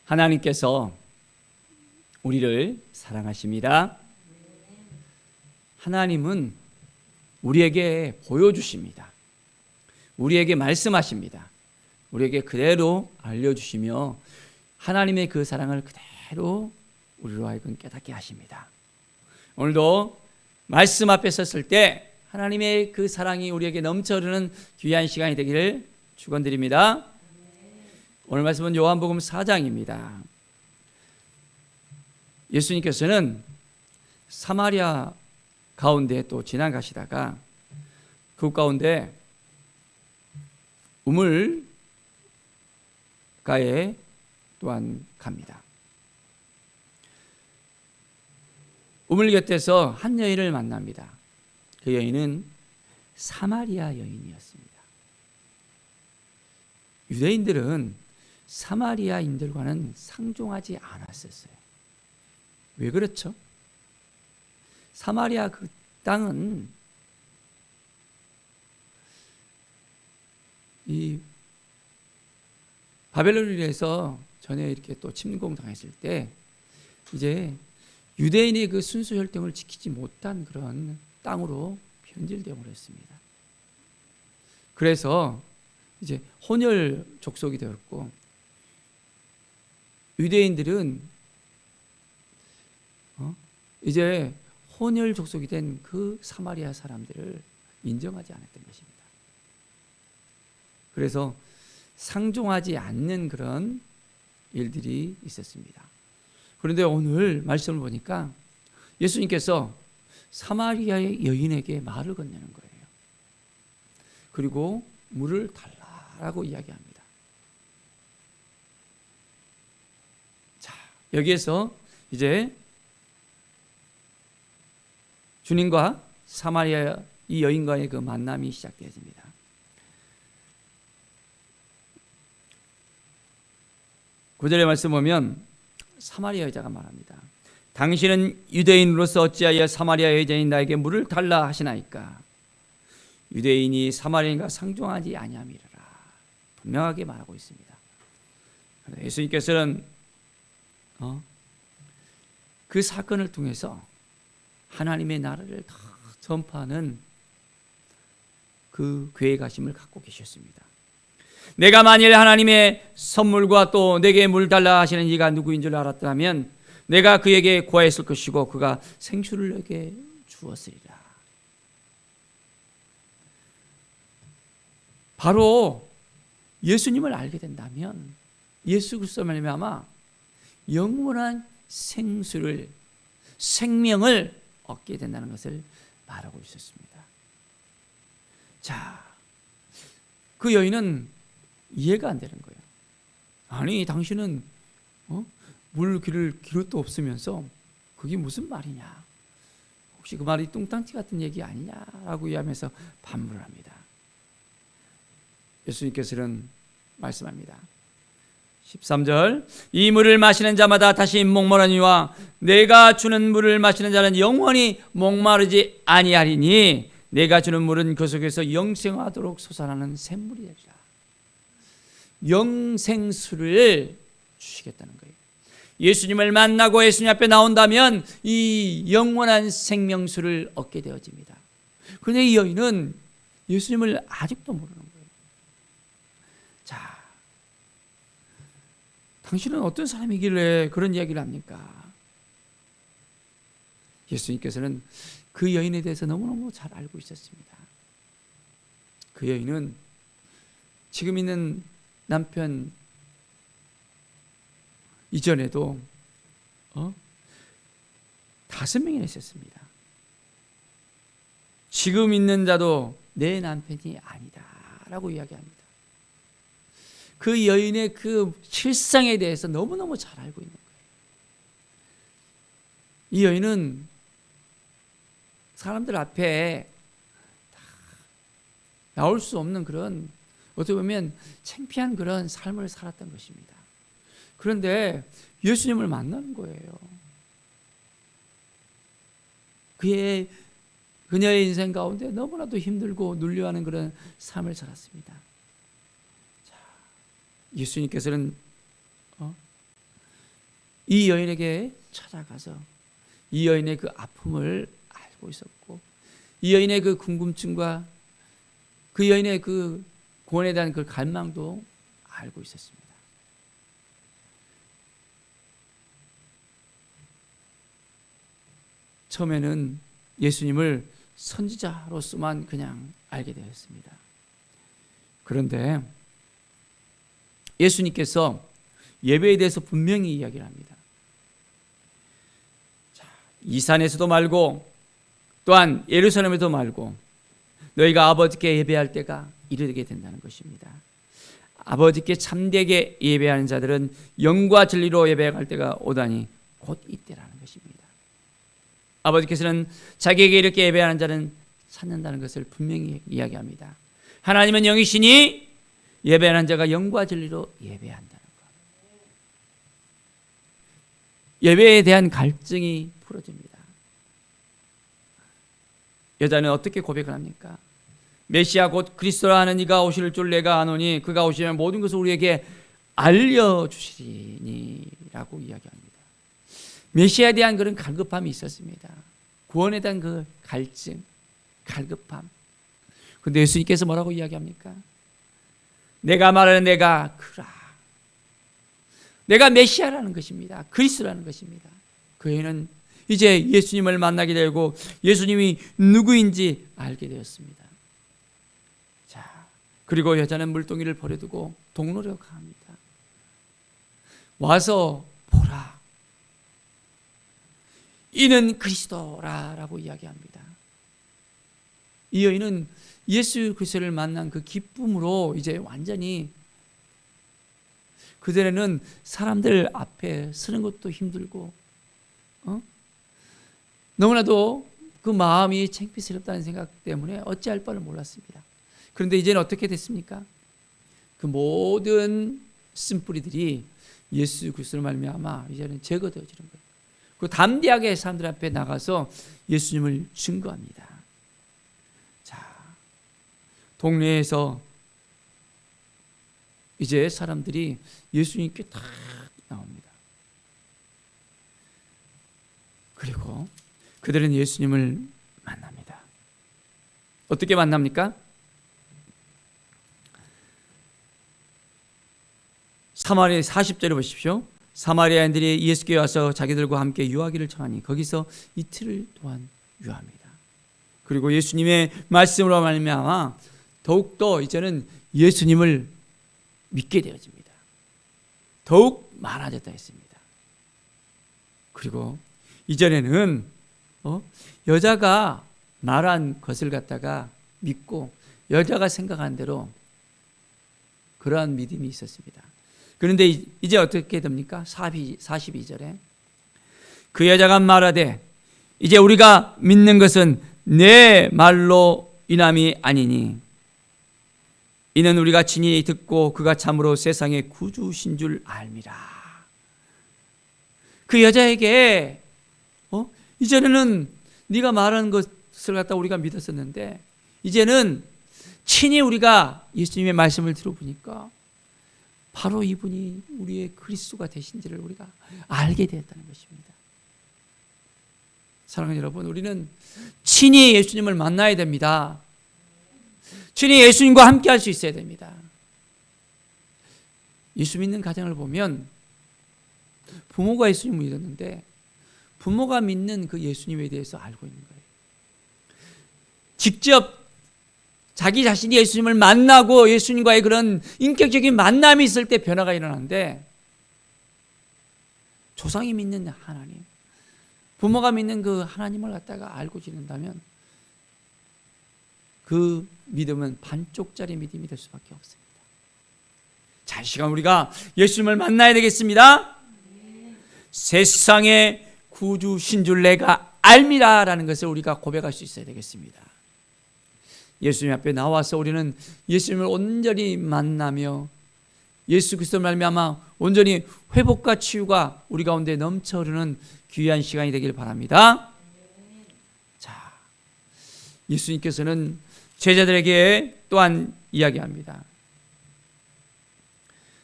하나님께서 우리를 사랑하십니다. 하나님은 우리에게 보여주십니다. 우리에게 말씀하십니다. 우리에게 그대로 알려주시며 하나님의 그 사랑을 그대로 우리로 하여금 깨닫게 하십니다. 오늘도 말씀 앞에 섰을 때 하나님의 그 사랑이 우리에게 넘쳐 흐르는 귀한 시간이 되기를 축원드립니다. 오늘 말씀은 요한복음 4장입니다. 예수님께서는 사마리아 가운데 또 지나가시다가 그 가운데 우물가에 또한 갑니다. 우물 곁에서 한 여인을 만납니다. 그 여인은 사마리아 여인이었습니다. 유대인들은 사마리아인들과는 상종하지 않았었어요. 왜 그렇죠? 사마리아 그 땅은 이 바벨론에서 전에 이렇게 또 침공당했을 때 이제 유대인의 그 순수 혈통을 지키지 못한 그런 땅으로 변질되어 버렸습니다. 그래서 이제 혼혈 족속이 되었고 유대인들은 이제 혼혈 족속이 된 그 사마리아 사람들을 인정하지 않았던 것입니다. 그래서 상종하지 않는 그런 일들이 있었습니다. 그런데 오늘 말씀을 보니까 예수님께서 사마리아의 여인에게 말을 건네는 거예요. 그리고 물을 달라고 이야기합니다. 자, 여기에서 이제 주님과 사마리아 이 여인과의 그 만남이 시작되어집니다. 구절의 말씀 보면 사마리아 여자가 말합니다. 당신은 유대인으로서 어찌하여 사마리아 여자인 나에게 물을 달라 하시나이까? 유대인이 사마리아인과 상종하지 아니함이라 분명하게 말하고 있습니다. 예수님께서는 그 사건을 통해서 하나님의 나라를 다 전파하는 그 계획하심을 갖고 계셨습니다. 내가 만일 하나님의 선물과 또 내게 물 달라 하시는 이가 누구인 줄 알았다면 내가 그에게 구하였을 것이고 그가 생수를 내게 주었으리라. 바로 예수님을 알게 된다면 예수 그리스도로 말미암아 영원한 생수를 생명을 얻게 된다는 것을 말하고 있었습니다. 자, 그 여인은 이해가 안 되는 거예요. 아니 당신은 물 기를 기릇도 없으면서 그게 무슨 말이냐? 혹시 그 말이 뚱땅치 같은 얘기 아니냐라고 이야기하면서 반문을 합니다. 예수님께서는 말씀합니다. 13절 이 물을 마시는 자마다 다시 목마르니와 내가 주는 물을 마시는 자는 영원히 목마르지 아니하리니 내가 주는 물은 그 속에서 영생하도록 솟아나는 샘물이 되리라. 영생수를 주시겠다는 거예요. 예수님을 만나고 예수님 앞에 나온다면 이 영원한 생명수를 얻게 되어집니다. 그런데 이 여인은 예수님을 아직도 모르는 거예요. 자, 당신은 어떤 사람이길래 그런 이야기를 합니까? 예수님께서는 그 여인에 대해서 너무너무 잘 알고 있었습니다. 그 여인은 지금 있는 남편 이전에도 5명이나 있었습니다. 지금 있는 자도 내 남편이 아니다 라고 이야기합니다. 그 여인의 그 실상에 대해서 너무너무 잘 알고 있는 거예요. 이 여인은 사람들 앞에 나올 수 없는 그런 어떻게 보면 창피한 그런 삶을 살았던 것입니다. 그런데 예수님을 만나는 거예요. 그녀의 인생 가운데 너무나도 힘들고 눌려하는 그런 삶을 살았습니다. 자, 예수님께서는 이 여인에게 찾아가서 이 여인의 그 아픔을 알고 있었고, 이 여인의 그 궁금증과 그 여인의 그 구원에 대한 그 갈망도 알고 있었습니다. 처음에는 예수님을 선지자로서만 그냥 알게 되었습니다. 그런데 예수님께서 예배에 대해서 분명히 이야기를 합니다. 이 산에서도 말고 또한 예루살렘에도 말고 너희가 아버지께 예배할 때가 이르게 된다는 것입니다. 아버지께 참되게 예배하는 자들은 영과 진리로 예배할 때가 오다니 곧 이때라는 것입니다. 아버지께서는 자기에게 이렇게 예배하는 자는 찾는다는 것을 분명히 이야기합니다. 하나님은 영이시니 예배하는 자가 영과 진리로 예배한다는 것. 예배에 대한 갈증이 풀어집니다. 여자는 어떻게 고백을 합니까? 메시아 곧 그리스도라 하는 이가 오실 줄 내가 아노니 그가 오시면 모든 것을 우리에게 알려주시리니 라고 이야기합니다. 메시아에 대한 그런 갈급함이 있었습니다. 구원에 대한 그 갈증, 갈급함. 그런데 예수님께서 뭐라고 이야기합니까? 내가 말하는 내가 그라. 내가 메시아라는 것입니다. 그리스도라는 것입니다. 그 애는 이제 예수님을 만나게 되고 예수님이 누구인지 알게 되었습니다. 자, 그리고 여자는 물동이를 버려두고 동로로 갑니다. 와서 보라. 이는 그리스도라라고 이야기합니다. 이 여인은 예수 그리스도를 만난 그 기쁨으로 이제 완전히, 그전에는 사람들 앞에 서는 것도 힘들고 너무나도 그 마음이 창피스럽다는 생각 때문에 어찌할 바를 몰랐습니다. 그런데 이제는 어떻게 됐습니까? 그 모든 쓴뿌리들이 예수 그리스도로 말미암아 이제는 제거되어지는 거예요. 그 담대하게 사람들 앞에 나가서 예수님을 증거합니다. 자, 동네에서 이제 사람들이 예수님께 다 나옵니다. 그리고 그들은 예수님을 만납니다. 어떻게 만납니까? 사마리아 40절에 보십시오. 사마리아인들이 예수께 와서 자기들과 함께 유하기를 청하니 거기서 이틀 동안 유합니다. 그리고 예수님의 말씀으로 말미암아 더욱더 이제는 예수님을 믿게 되어집니다. 더욱 많아졌다 했습니다. 그리고 이전에는 여자가 말한 것을 갖다가 믿고 여자가 생각한 대로 그러한 믿음이 있었습니다. 그런데 이제 어떻게 됩니까? 42절에 그 여자가 말하되 이제 우리가 믿는 것은 내 말로 인함이 아니니 이는 우리가 친히 듣고 그가 참으로 세상의 구주신 줄 알미라. 그 여자에게 이전에는 네가 말하는 것을 갖다 우리가 믿었었는데 이제는 친히 우리가 예수님의 말씀을 들어보니까 바로 이분이 우리의 그리스도가 되신지를 우리가 알게 되었다는 것입니다. 사랑하는 여러분, 우리는 친히 예수님을 만나야 됩니다. 친히 예수님과 함께 할 수 있어야 됩니다. 예수 믿는 가정을 보면 부모가 예수님을 믿었는데 부모가 믿는 그 예수님에 대해서 알고 있는 거예요. 직접 자기 자신이 예수님을 만나고 예수님과의 그런 인격적인 만남이 있을 때 변화가 일어나는데 조상이 믿는 하나님, 부모가 믿는 그 하나님을 갖다가 알고 지낸다면 그 믿음은 반쪽짜리 믿음이 될 수밖에 없습니다. 자, 이 시간 우리가 예수님을 만나야 되겠습니다. 세상의 구주신 줄 내가 알미라라는 것을 우리가 고백할 수 있어야 되겠습니다. 예수님 앞에 나와서 우리는 예수님을 온전히 만나며 예수 그리스도를 말미암아 온전히 회복과 치유가 우리 가운데 넘쳐 흐르는 귀한 시간이 되길 바랍니다. 자, 예수님께서는 제자들에게 또한 이야기합니다.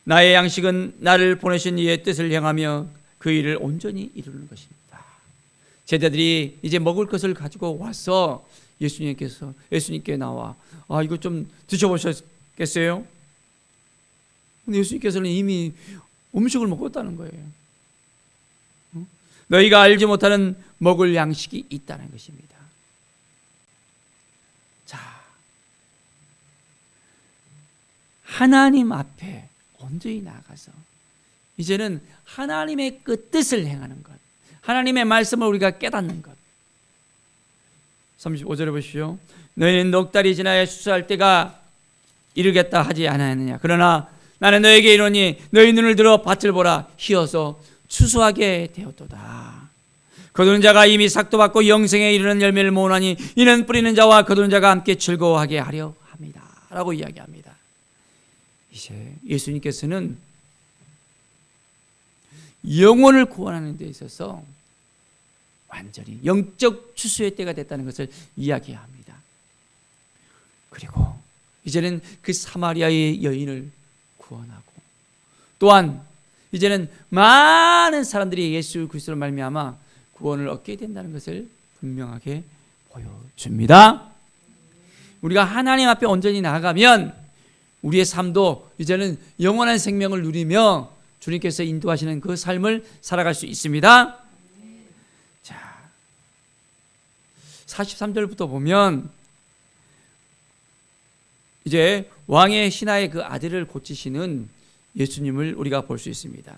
나의 양식은 나를 보내신 이의 뜻을 행하며 그 일을 온전히 이루는 것입니다. 제자들이 이제 먹을 것을 가지고 와서 예수님께 나와 이거 좀 드셔보셨겠어요? 근데 예수님께서는 이미 음식을 먹었다는 거예요. 너희가 알지 못하는 먹을 양식이 있다는 것입니다. 자, 하나님 앞에 온전히 나가서 이제는 하나님의 그 뜻을 행하는 것, 하나님의 말씀을 우리가 깨닫는 것. 35절에 보십시오. 너희는 넉 달이 지나야 추수할 때가 이르겠다 하지 않았느냐. 그러나 나는 너에게 이르노니 너희 눈을 들어 밭을 보라. 희어서 추수하게 되었도다. 거두는 자가 이미 삭도 받고 영생에 이르는 열매를 모으나니 이는 뿌리는 자와 거두는 자가 함께 즐거워하게 하려 합니다. 라고 이야기합니다. 이제 예수님께서는 영혼을 구원하는 데 있어서 완전히 영적 추수의 때가 됐다는 것을 이야기합니다. 그리고 이제는 그 사마리아의 여인을 구원하고 또한 이제는 많은 사람들이 예수 그리스도로 말미암아 구원을 얻게 된다는 것을 분명하게 보여줍니다. 우리가 하나님 앞에 온전히 나아가면 우리의 삶도 이제는 영원한 생명을 누리며 주님께서 인도하시는 그 삶을 살아갈 수 있습니다. 자, 43절부터 보면 이제 왕의 신하의 그 아들을 고치시는 예수님을 우리가 볼 수 있습니다.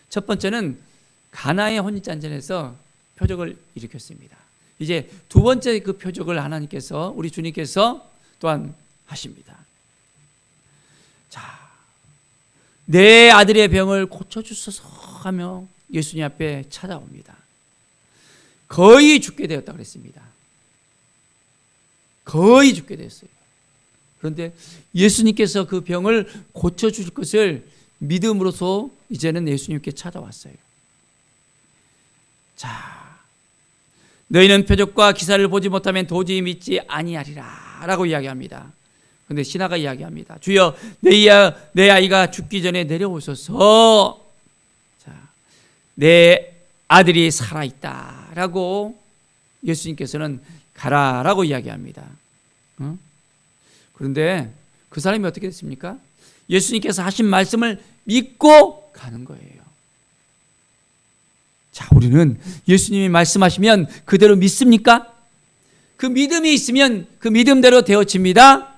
첫 번째는 가나의 혼인잔전에서 표적을 일으켰습니다. 이제 두 번째 그 표적을 하나님께서 우리 주님께서 또한 하십니다. 자, 내 아들의 병을 고쳐주소서 하며 예수님 앞에 찾아옵니다. 거의 죽게 되었다 그랬습니다. 거의 죽게 됐어요. 그런데 예수님께서 그 병을 고쳐줄 것을 믿음으로써 이제는 예수님께 찾아왔어요. 자, 너희는 표적과 기사를 보지 못하면 도저히 믿지 아니하리라 라고 이야기합니다. 그런데 신하가 이야기합니다. 주여, 내 아이가 죽기 전에 내려오소서. 자, 내 아들이 살아있다 라고 예수님께서는 가라라고 이야기합니다. 그런데 그 사람이 어떻게 됐습니까? 예수님께서 하신 말씀을 믿고 가는 거예요. 자, 우리는 예수님이 말씀하시면 그대로 믿습니까? 그 믿음이 있으면 그 믿음대로 되어집니다.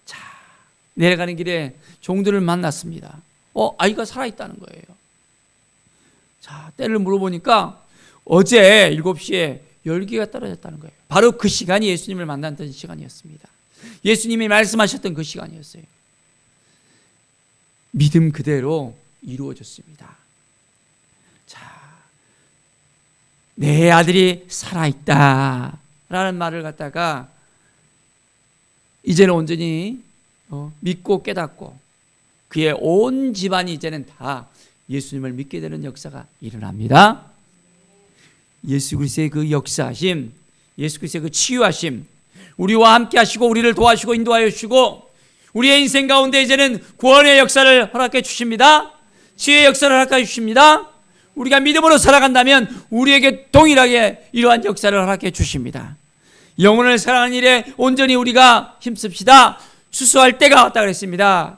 자, 내려가는 길에 종들을 만났습니다. 아이가 살아있다는 거예요. 자, 때를 물어보니까 어제 7시에 열기가 떨어졌다는 거예요. 바로 그 시간이 예수님을 만났던 시간이었습니다. 예수님이 말씀하셨던 그 시간이었어요. 믿음 그대로 이루어졌습니다. 자, 내 아들이 살아있다 라는 말을 갖다가 이제는 온전히 믿고 깨닫고 그의 온 집안이 이제는 다 예수님을 믿게 되는 역사가 일어납니다. 예수 그리스도의 그 역사하심, 예수 그리스도의 그 치유하심, 우리와 함께 하시고 우리를 도와주시고 인도하여 주시고 우리의 인생 가운데 이제는 구원의 역사를 허락해 주십니다. 치유의 역사를 허락해 주십니다. 우리가 믿음으로 살아간다면 우리에게 동일하게 이러한 역사를 허락해 주십니다. 영혼을 사랑하는 일에 온전히 우리가 힘씁시다. 추수할 때가 왔다 그랬습니다.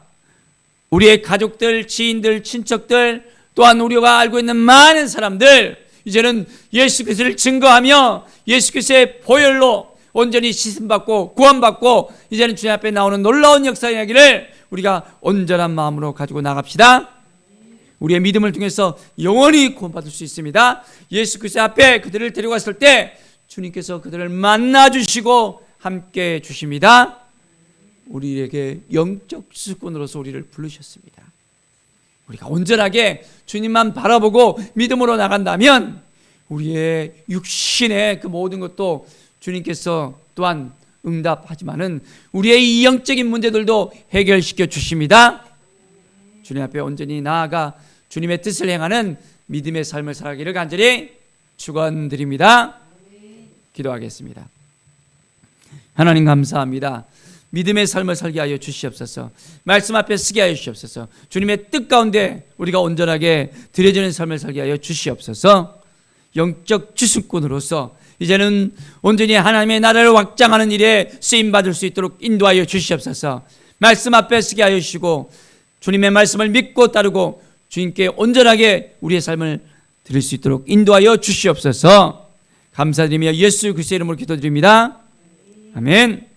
우리의 가족들, 지인들, 친척들 또한 우리가 알고 있는 많은 사람들 이제는 예수 그리스도를 증거하며 예수 그리스도의 보혈로 온전히 씻음받고 구원받고 이제는 주님 앞에 나오는 놀라운 역사 이야기를 우리가 온전한 마음으로 가지고 나갑시다. 우리의 믿음을 통해서 영원히 구원받을 수 있습니다. 예수 그리스도 앞에 그들을 데려갔을 때 주님께서 그들을 만나주시고 함께 주십니다. 우리에게 영적 수꾼으로서 우리를 부르셨습니다. 우리가 온전하게 주님만 바라보고 믿음으로 나간다면 우리의 육신의 그 모든 것도 주님께서 또한 응답하지만은 우리의 이 영적인 문제들도 해결시켜 주십니다. 주님 앞에 온전히 나아가 주님의 뜻을 행하는 믿음의 삶을 살아가기를 간절히 축원드립니다. 기도하겠습니다. 하나님 감사합니다. 믿음의 삶을 살게 하여 주시옵소서. 말씀 앞에 서게 하여 주시옵소서. 주님의 뜻 가운데 우리가 온전하게 드려지는 삶을 살게 하여 주시옵소서. 영적 주승꾼으로서 이제는 온전히 하나님의 나라를 확장하는 일에 쓰임받을 수 있도록 인도하여 주시옵소서. 말씀 앞에 서게 하여 주시고 주님의 말씀을 믿고 따르고 주님께 온전하게 우리의 삶을 드릴 수 있도록 인도하여 주시옵소서. 감사드리며 예수 그리스도의 이름으로 기도드립니다. 아멘.